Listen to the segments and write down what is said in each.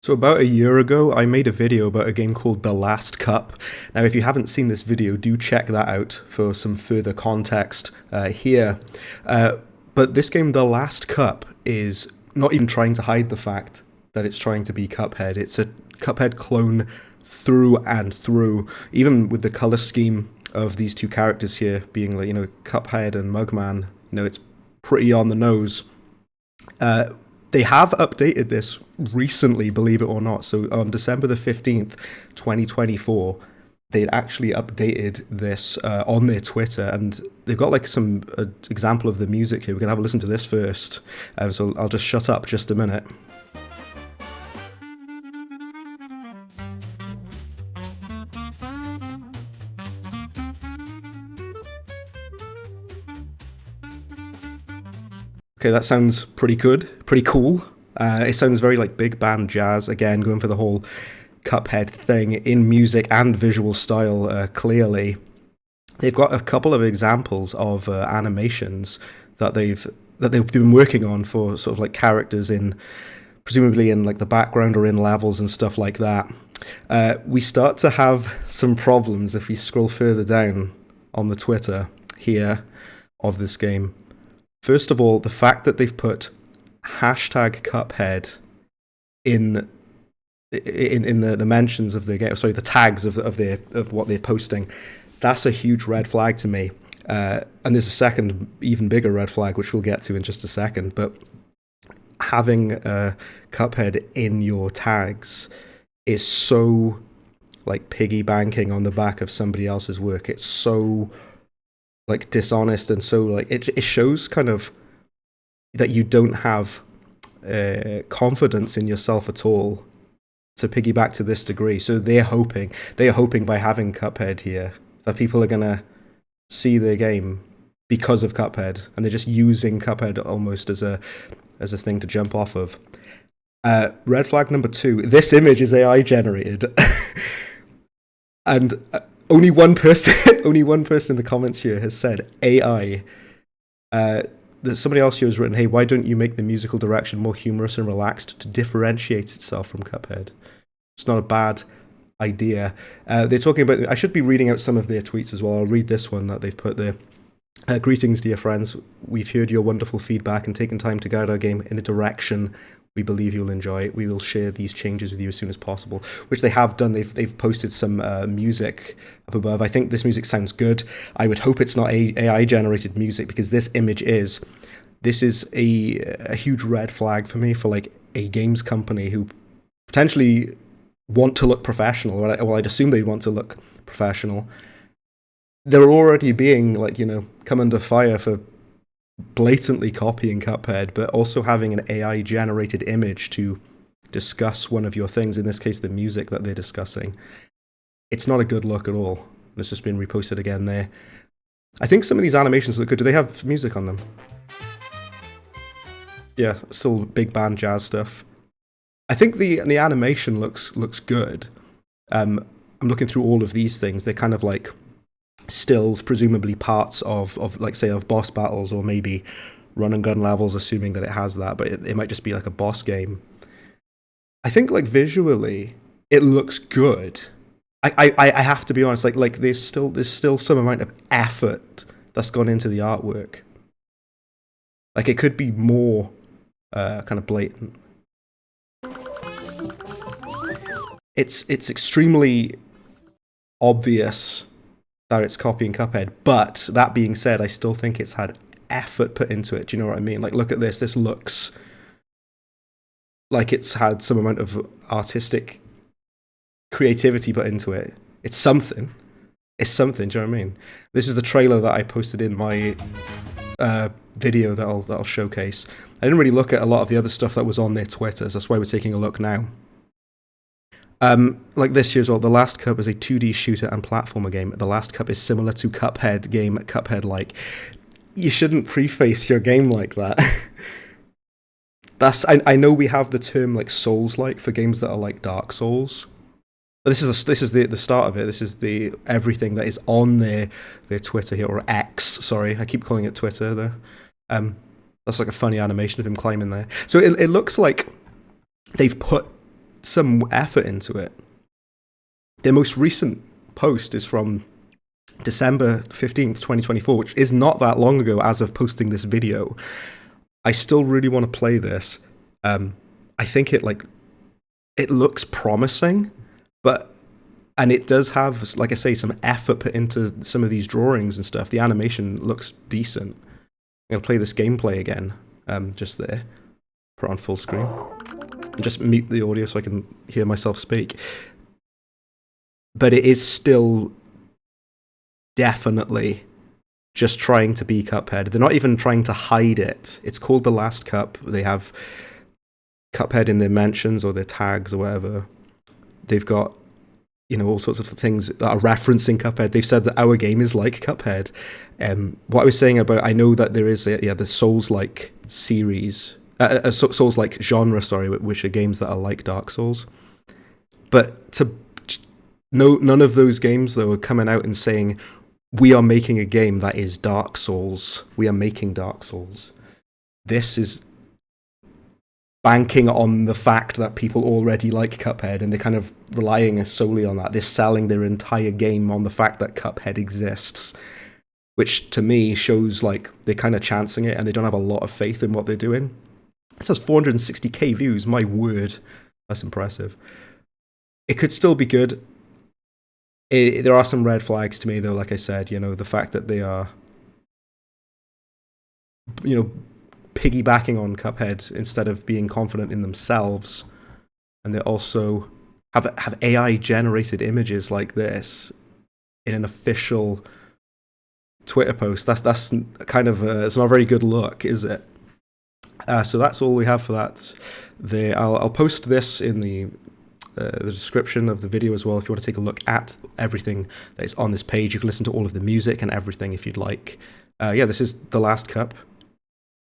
So about a year ago, I made a video about a game called The Last Cup. Now, if you haven't seen this video, do check that out for some further context here. But this game, The Last Cup, is not even trying to hide the fact that it's trying to be Cuphead. It's a Cuphead clone through and through, even with the color scheme of these two characters here being like, Cuphead and Mugman. It's pretty on the nose. They have updated this recently, believe it or not. So on December the 15th, 2024, they'd actually updated this on their Twitter, and they've got like some example of the music here. We're going to have a listen to this first. So I'll just shut up just a minute. Okay, that sounds pretty good, pretty cool. It sounds very like big band jazz, again, going for the whole Cuphead thing in music and visual style, clearly. They've got a couple of examples of animations that they've been working on for sort of like characters presumably in like the background or in levels and stuff like that. We start to have some problems if we scroll further down on the Twitter here of this game. First of all, the fact that they've put hashtag Cuphead in the mentions of the game, sorry, the tags of what they're posting, that's a huge red flag to me. And there's a second, even bigger red flag, which we'll get to in just a second. But having Cuphead in your tags is so like piggy banking on the back of somebody else's work. It's so like dishonest, and so like it shows kind of that you don't have confidence in yourself at all to piggyback to this degree. So they are hoping by having Cuphead here that people are gonna see their game because of Cuphead, and they're just using Cuphead almost as a thing to jump off of. Red flag number 2: this image is AI generated, and only one person in the comments here has said AI. There's somebody else here has written, "Hey, why don't you make the musical direction more humorous and relaxed to differentiate itself from Cuphead?" It's not a bad idea. They're talking about. I should be reading out some of their tweets as well. I'll read this one that they've put there. Greetings, dear friends. We've heard your wonderful feedback and taken time to guide our game in a direction we believe you'll enjoy. We will share these changes with you as soon as possible, which they have done. They've posted some music up above. I think this music sounds good. I would hope it's not AI generated music, because this image is. This is a huge red flag for me for like a games company who potentially want to look professional. Well, I'd assume they want to look professional. They're already being like, come under fire for blatantly copying Cuphead, but also having an AI generated image to discuss one of your things, in this case the music that they're discussing. It's not a good look at all. It's just been reposted again there. I think some of these animations look good. Do they have music on them? Yeah, still big band jazz stuff. I think the animation looks good. I'm looking through all of these things. They're kind of like stills, presumably parts of like, say, of boss battles, or maybe run and gun levels, assuming that it has that, but it might just be like a boss game. I think like visually it looks good. I have to be honest, like there's still some amount of effort that's gone into the artwork. Like it could be more kind of blatant. It's extremely obvious that it's copying Cuphead, but that being said, I still think it's had effort put into it. Do you know what I mean? Like, look at this. This looks like it's had some amount of artistic creativity put into it. It's something. Do you know what I mean? This is the trailer that I posted in my video that I'll showcase. I didn't really look at a lot of the other stuff that was on their Twitter, so that's why we're taking a look now. Like this here as well, The Last Cup is a 2D shooter and platformer game. The Last Cup is similar to Cuphead game, Cuphead-like. You shouldn't preface your game like that. I know we have the term like Souls-like for games that are like Dark Souls. But this is the start of it. This is the everything that is on their Twitter here, or X. Sorry, I keep calling it Twitter though. That's like a funny animation of him climbing there. So it looks like they've put some effort into it. Their most recent post is from December 15th, 2024, which is not that long ago as of posting this video. I still really want to play this. I think it looks promising, and it does have, like I say, some effort put into some of these drawings and stuff. The animation looks decent. I'm going to play this gameplay again, just there. Put it on full screen. And just mute the audio so I can hear myself speak. But it is still definitely just trying to be Cuphead. They're not even trying to hide it. It's called The Last Cup. They have Cuphead in their mentions or their tags or whatever. They've got, all sorts of things that are referencing Cuphead. They've said that our game is like Cuphead. What I was saying about, I know that there is the Souls-like series, Souls-like genre, which are games that are like Dark Souls. But none of those games, though, are coming out and saying, we are making a game that is Dark Souls. We are making Dark Souls. This is banking on the fact that people already like Cuphead, and they're kind of relying solely on that. They're selling their entire game on the fact that Cuphead exists, which to me shows like they're kind of chancing it and they don't have a lot of faith in what they're doing. It says 460k views. My word, that's impressive. It could still be good. There are some red flags to me, though, like I said, the fact that they are, piggybacking on Cuphead instead of being confident in themselves. And they also have AI-generated images like this in an official Twitter post. That's kind of, it's not a very good look, is it? So that's all we have for that. I'll post this in the description of the video as well if you want to take a look at everything that is on this page. You can listen to all of the music and everything if you'd like. This is The Last Cup.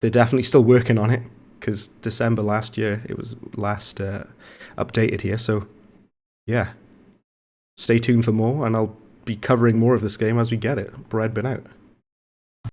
They're definitely still working on it because December last year it was last updated here. So yeah, stay tuned for more, and I'll be covering more of this game as we get it. Bread been out.